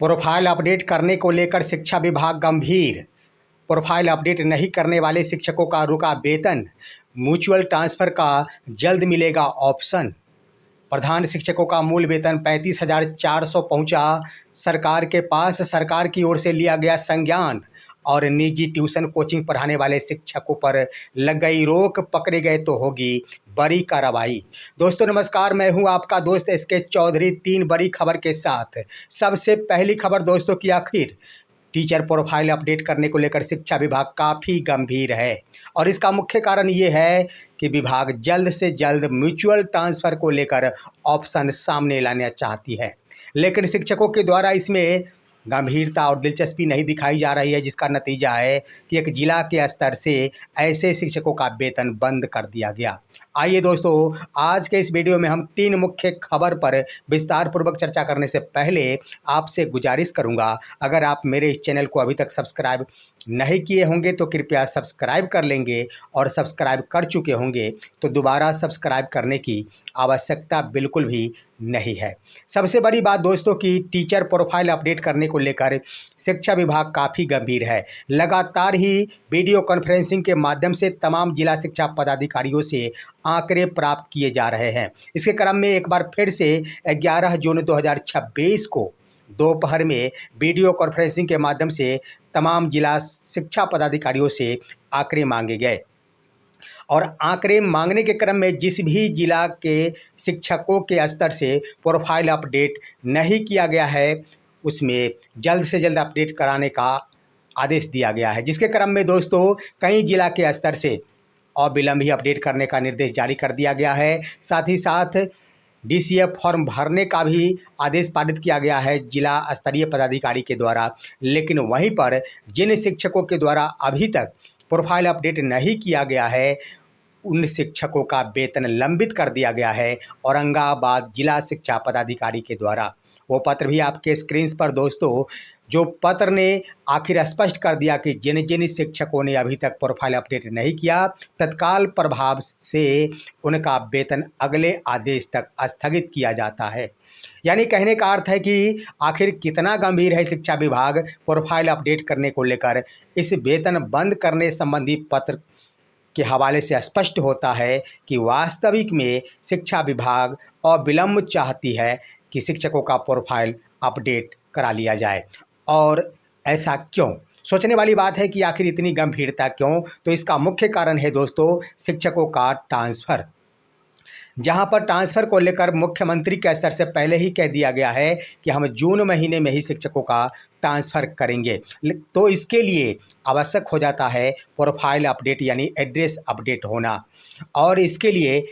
Profile update करने को लेकर शिक्षा विभाग गंभीर। प्रोफाइल अपडेट नहीं करने वाले शिक्षकों का रुका वेतन। म्यूचुअल ट्रांसफर का जल्द मिलेगा ऑप्शन। प्रधान शिक्षकों का मूल वेतन 35,400 पहुंचा सरकार के पास। सरकार की ओर से लिया गया संज्ञान। और निजी ट्यूशन कोचिंग पढ़ाने वाले शिक्षकों पर लग गई रोक। पकड़े गए तो होगी बड़ी कार्रवाई। दोस्तों नमस्कार, मैं हूं आपका दोस्त एसके चौधरी। 3 बड़ी खबर के साथ सबसे पहली खबर दोस्तों की आखिर टीचर प्रोफाइल अपडेट करने को लेकर शिक्षा विभाग काफ़ी गंभीर है। और इसका मुख्य कारण ये है कि विभाग जल्द से जल्द म्यूचुअल ट्रांसफ़र को लेकर ऑप्शन सामने लाना चाहती है, लेकिन शिक्षकों के द्वारा इसमें गंभीरता और दिलचस्पी नहीं दिखाई जा रही है, जिसका नतीजा है कि एक जिला के स्तर से ऐसे शिक्षकों का वेतन बंद कर दिया गया। आइए दोस्तों, आज के इस वीडियो में हम 3 मुख्य खबर पर विस्तार पूर्वक चर्चा करने से पहले आपसे गुजारिश करूंगा, अगर आप मेरे इस चैनल को अभी तक सब्सक्राइब नहीं किए होंगे तो कृपया सब्सक्राइब कर लेंगे, और सब्सक्राइब कर चुके होंगे तो दोबारा सब्सक्राइब करने की आवश्यकता बिल्कुल भी नहीं है। सबसे बड़ी बात दोस्तों की टीचर प्रोफाइल अपडेट करने को लेकर शिक्षा विभाग काफ़ी गंभीर है। लगातार ही वीडियो कॉन्फ्रेंसिंग के माध्यम से तमाम जिला शिक्षा पदाधिकारियों से आंकड़े प्राप्त किए जा रहे हैं। इसके क्रम में एक बार फिर से 11 जून 2026 को दोपहर में वीडियो कॉन्फ्रेंसिंग के माध्यम से तमाम जिला शिक्षा पदाधिकारियों से आंकड़े मांगे गए। और आंकड़े मांगने के क्रम में जिस भी जिला के शिक्षकों के स्तर से प्रोफाइल अपडेट नहीं किया गया है, उसमें जल्द से जल्द अपडेट कराने का आदेश दिया गया है, जिसके क्रम में दोस्तों कई जिला के स्तर से अविलंब ही अपडेट करने का निर्देश जारी कर दिया गया है। साथ ही साथ डीसीएफ फॉर्म भरने का भी आदेश पारित किया गया है जिला स्तरीय पदाधिकारी के द्वारा। लेकिन वहीं पर जिन शिक्षकों के द्वारा अभी तक प्रोफाइल अपडेट नहीं किया गया है, उन शिक्षकों का वेतन लंबित कर दिया गया है औरंगाबाद जिला शिक्षा पदाधिकारी के द्वारा। वो पत्र भी आपके स्क्रीन पर दोस्तों, जो पत्र ने आखिर स्पष्ट कर दिया कि जिन जिन शिक्षकों ने अभी तक प्रोफाइल अपडेट नहीं किया, तत्काल प्रभाव से उनका वेतन अगले आदेश तक स्थगित किया जाता है। यानी कहने का अर्थ है कि आखिर कितना गंभीर है शिक्षा विभाग प्रोफाइल अपडेट करने को लेकर। इस वेतन बंद करने संबंधी पत्र के हवाले से स्पष्ट होता है कि वास्तविक में शिक्षा विभाग अविलंब चाहती है कि शिक्षकों का प्रोफाइल अपडेट करा लिया जाए। और ऐसा क्यों? सोचने वाली बात है कि आखिर इतनी गंभीरता क्यों? तो इसका मुख्य कारण है दोस्तों शिक्षकों का ट्रांसफ़र, जहां पर ट्रांसफ़र को लेकर मुख्यमंत्री के स्तर से पहले ही कह दिया गया है कि हम जून महीने में ही शिक्षकों का ट्रांसफ़र करेंगे। तो इसके लिए आवश्यक हो जाता है प्रोफाइल अपडेट यानी एड्रेस अपडेट होना, और इसके लिए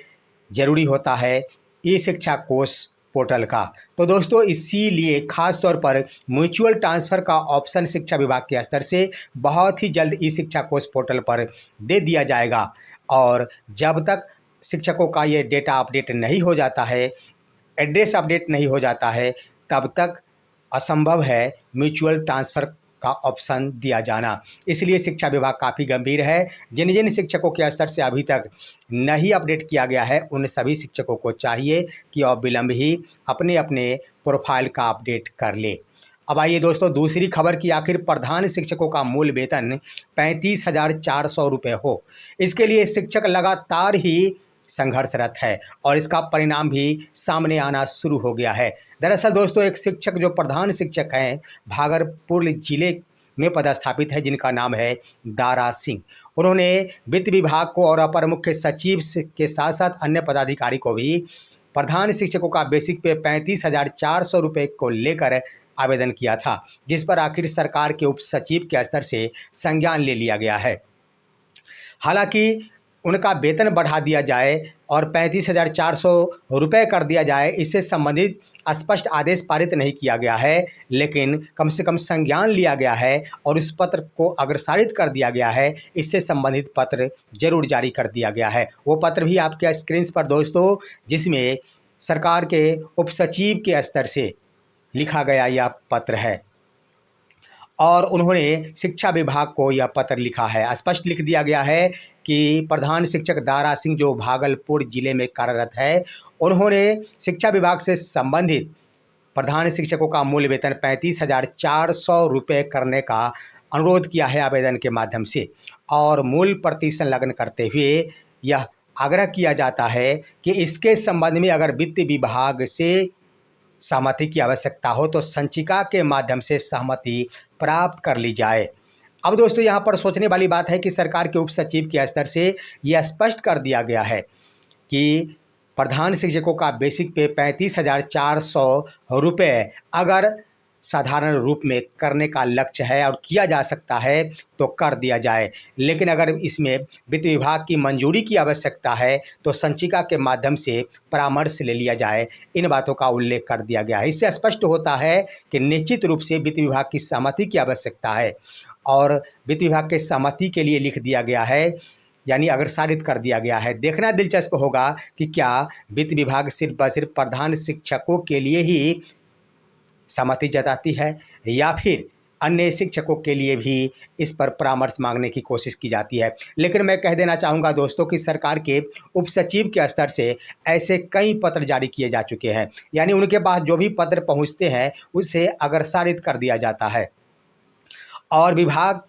ज़रूरी होता है ई शिक्षा कोष पोर्टल का। तो दोस्तों इसीलिए खास तौर पर म्यूचुअल ट्रांसफ़र का ऑप्शन शिक्षा विभाग के स्तर से बहुत ही जल्द ई शिक्षा कोष पोर्टल पर दे दिया जाएगा। और जब तक शिक्षकों का ये डेटा अपडेट नहीं हो जाता है, एड्रेस अपडेट नहीं हो जाता है, तब तक असंभव है म्यूचुअल ट्रांसफ़र का ऑप्शन दिया जाना। इसलिए शिक्षा विभाग काफ़ी गंभीर है। जिन जिन शिक्षकों के स्तर से अभी तक नहीं अपडेट किया गया है, उन सभी शिक्षकों को चाहिए कि अविलंब ही अपने अपने प्रोफाइल का अपडेट कर ले। अब आइए दोस्तों दूसरी खबर की आखिर प्रधान शिक्षकों का मूल वेतन 35,400 रुपये हो। इसके लिए शिक्षक लगातार ही संघर्षरत है और इसका परिणाम भी सामने आना शुरू हो गया है। दरअसल दोस्तों एक शिक्षक जो प्रधान शिक्षक हैं भागलपुर जिले में पदस्थापित है, जिनका नाम है दारा सिंह। उन्होंने वित्त विभाग को और अपर मुख्य सचिव के साथ साथ अन्य पदाधिकारी को भी प्रधान शिक्षकों का बेसिक पे 35,400 रुपये को लेकर आवेदन किया था, जिस पर आखिर सरकार के उप सचिव के स्तर से संज्ञान ले लिया गया है। हालांकि उनका वेतन बढ़ा दिया जाए और 35,400 रुपये कर दिया जाए, इससे संबंधित स्पष्ट आदेश पारित नहीं किया गया है, लेकिन कम से कम संज्ञान लिया गया है और उस पत्र को अग्रसारित कर दिया गया है। इससे संबंधित पत्र जरूर जारी कर दिया गया है। वो पत्र भी आपके स्क्रीन पर दोस्तों, जिसमें सरकार के उप सचिव के स्तर से लिखा गया यह पत्र है और उन्होंने शिक्षा विभाग को यह पत्र लिखा है। स्पष्ट लिख दिया गया है कि प्रधान शिक्षक दारा सिंह जो भागलपुर जिले में कार्यरत है, उन्होंने शिक्षा विभाग से संबंधित प्रधान शिक्षकों का मूल वेतन 35,400 रुपये करने का अनुरोध किया है आवेदन के माध्यम से। और मूल प्रति संलग्न करते हुए यह आग्रह किया जाता है कि इसके संबंध में अगर वित्त विभाग से सहमति की आवश्यकता हो तो संचिका के माध्यम से सहमति प्राप्त कर ली जाए। अब दोस्तों यहाँ पर सोचने वाली बात है कि सरकार के उप सचिव के स्तर से यह स्पष्ट कर दिया गया है कि प्रधान शिक्षकों का बेसिक पे 35,400 रुपये अगर साधारण रूप में करने का लक्ष्य है और किया जा सकता है तो कर दिया जाए, लेकिन अगर इसमें वित्त विभाग की मंजूरी की आवश्यकता है तो संचिका के माध्यम से परामर्श ले लिया जाए। इन बातों का उल्लेख कर दिया गया है। इससे स्पष्ट होता है कि निश्चित रूप से वित्त विभाग की सहमति की आवश्यकता है और वित्त विभाग के सहमति के लिए लिख दिया गया है, यानी अग्रसारित कर दिया गया है। देखना दिलचस्प होगा कि क्या वित्त विभाग सिर्फ व सिर्फ प्रधान शिक्षकों के लिए ही सहमति जताती है या फिर अन्य शिक्षकों के लिए भी इस पर परामर्श मांगने की कोशिश की जाती है। लेकिन मैं कह देना चाहूँगा दोस्तों कि सरकार के उप सचिव के स्तर से ऐसे कई पत्र जारी किए जा चुके हैं, यानी उनके पास जो भी पत्र पहुँचते हैं उसे अग्रसारित कर दिया जाता है और विभाग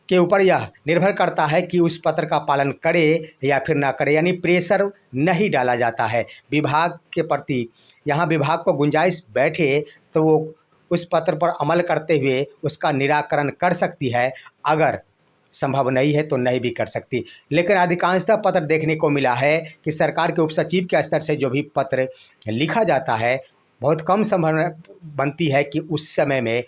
के ऊपर यह निर्भर करता है कि उस पत्र का पालन करे या फिर ना करे, यानी प्रेशर नहीं डाला जाता है विभाग के प्रति। यहाँ विभाग को गुंजाइश बैठे तो वो उस पत्र पर अमल करते हुए उसका निराकरण कर सकती है, अगर संभव नहीं है तो नहीं भी कर सकती। लेकिन अधिकांशतः पत्र देखने को मिला है कि सरकार के उप सचिव के स्तर से जो भी पत्र लिखा जाता है बहुत कम संभावना बनती है कि उस समय में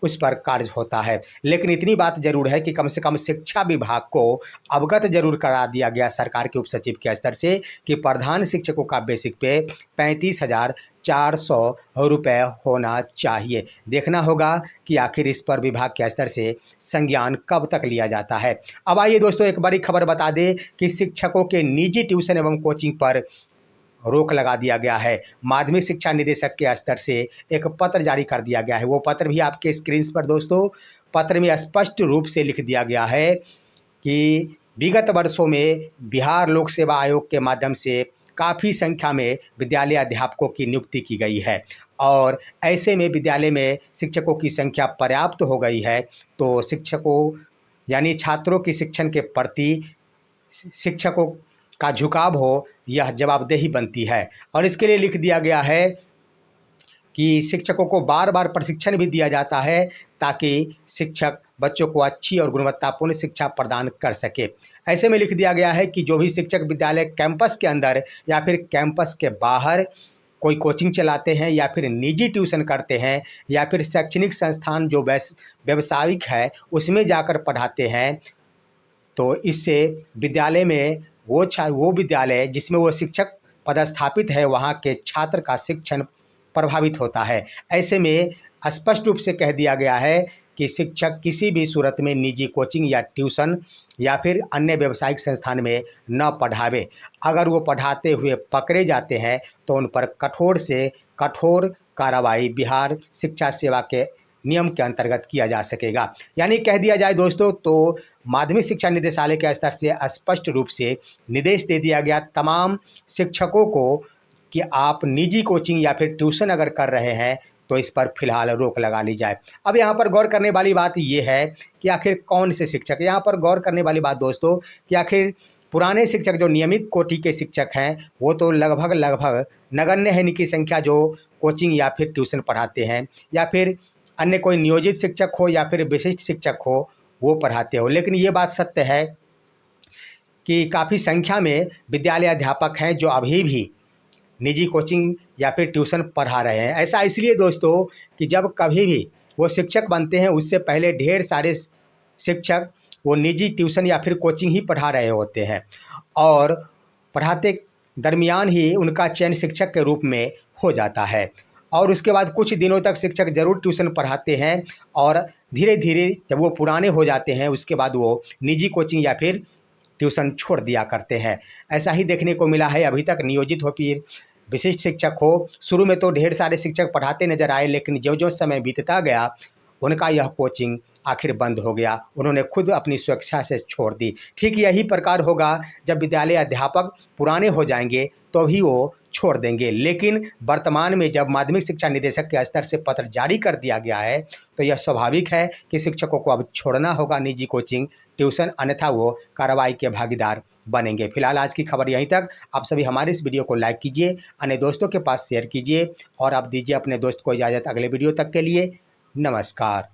उस पर कार्य होता है। लेकिन इतनी बात जरूर है कि कम से कम शिक्षा विभाग को अवगत जरूर करा दिया गया सरकार के उप सचिव के स्तर से कि प्रधान शिक्षकों का बेसिक पे 35,400 रुपये होना चाहिए। देखना होगा कि आखिर इस पर विभाग के स्तर से संज्ञान कब तक लिया जाता है। अब आइए दोस्तों एक बड़ी खबर बता दें कि शिक्षकों के निजी ट्यूशन एवं कोचिंग पर रोक लगा दिया गया है। माध्यमिक शिक्षा निदेशक के स्तर से एक पत्र जारी कर दिया गया है। वो पत्र भी आपके स्क्रीन पर दोस्तों, पत्र में स्पष्ट रूप से लिख दिया गया है कि विगत वर्षों में बिहार लोक सेवा आयोग के माध्यम से काफ़ी संख्या में विद्यालय अध्यापकों की नियुक्ति की गई है और ऐसे में विद्यालय में शिक्षकों की संख्या पर्याप्त हो गई है, तो शिक्षकों यानी छात्रों की शिक्षण के प्रति शिक्षकों का झुकाव हो, यह जवाबदेही बनती है। और इसके लिए लिख दिया गया है कि शिक्षकों को बार बार प्रशिक्षण भी दिया जाता है ताकि शिक्षक बच्चों को अच्छी और गुणवत्तापूर्ण शिक्षा प्रदान कर सके। ऐसे में लिख दिया गया है कि जो भी शिक्षक विद्यालय कैंपस के अंदर या फिर कैंपस के बाहर कोई कोचिंग चलाते हैं या फिर निजी ट्यूशन करते हैं या फिर शैक्षणिक संस्थान जो व्यावसायिक है उसमें जाकर पढ़ाते हैं, तो इससे विद्यालय में वो विद्यालय जिसमें वो शिक्षक पदस्थापित है वहाँ के छात्र का शिक्षण प्रभावित होता है। ऐसे में स्पष्ट रूप से कह दिया गया है कि शिक्षक किसी भी सूरत में निजी कोचिंग या ट्यूशन या फिर अन्य व्यावसायिक संस्थान में न पढ़ावे। अगर वो पढ़ाते हुए पकड़े जाते हैं तो उन पर कठोर से कठोर कार्रवाई बिहार शिक्षा सेवा के नियम के अंतर्गत किया जा सकेगा। यानी कह दिया जाए दोस्तों तो माध्यमिक शिक्षा निदेशालय के स्तर से स्पष्ट रूप से निर्देश दे दिया गया तमाम शिक्षकों को कि आप निजी कोचिंग या फिर ट्यूशन अगर कर रहे हैं तो इस पर फिलहाल रोक लगा ली जाए। अब यहाँ पर गौर करने वाली बात ये है कि आखिर कौन से शिक्षक, यहाँ पर गौर करने वाली बात दोस्तों कि आखिर पुराने शिक्षक जो नियमित कोटि के शिक्षक हैं वो तो लगभग नगण्य है इनकी संख्या जो कोचिंग या फिर ट्यूशन पढ़ाते हैं या फिर अन्य कोई नियोजित शिक्षक हो या फिर विशिष्ट शिक्षक हो वो पढ़ाते हो। लेकिन ये बात सत्य है कि काफ़ी संख्या में विद्यालय अध्यापक हैं जो अभी भी निजी कोचिंग या फिर ट्यूशन पढ़ा रहे हैं। ऐसा इसलिए दोस्तों कि जब कभी भी वो शिक्षक बनते हैं उससे पहले ढेर सारे शिक्षक वो निजी ट्यूशन या फिर कोचिंग ही पढ़ा रहे होते हैं और पढ़ाते दरमियान ही उनका चयन शिक्षक के रूप में हो जाता है और उसके बाद कुछ दिनों तक शिक्षक ज़रूर ट्यूशन पढ़ाते हैं और धीरे धीरे जब वो पुराने हो जाते हैं उसके बाद वो निजी कोचिंग या फिर ट्यूशन छोड़ दिया करते हैं। ऐसा ही देखने को मिला है। अभी तक नियोजित हो फिर विशिष्ट शिक्षक हो, शुरू में तो ढेर सारे शिक्षक पढ़ाते नजर आए, लेकिन जो जो समय बीतता गया उनका यह कोचिंग आखिर बंद हो गया। उन्होंने खुद अपनी स्वेच्छा से छोड़ दी। ठीक यही प्रकार होगा जब विद्यालय अध्यापक पुराने हो जाएंगे तो भी वो छोड़ देंगे। लेकिन वर्तमान में जब माध्यमिक शिक्षा निदेशक के स्तर से पत्र जारी कर दिया गया है तो यह स्वाभाविक है कि शिक्षकों को अब छोड़ना होगा निजी कोचिंग ट्यूशन, अन्यथा वो कार्रवाई के भागीदार बनेंगे। फिलहाल आज की खबर यहीं तक। आप सभी हमारे इस वीडियो को लाइक कीजिए, अन्य दोस्तों के पास शेयर कीजिए और आप दीजिए अपने दोस्त को इजाज़त अगले वीडियो तक के लिए। नमस्कार।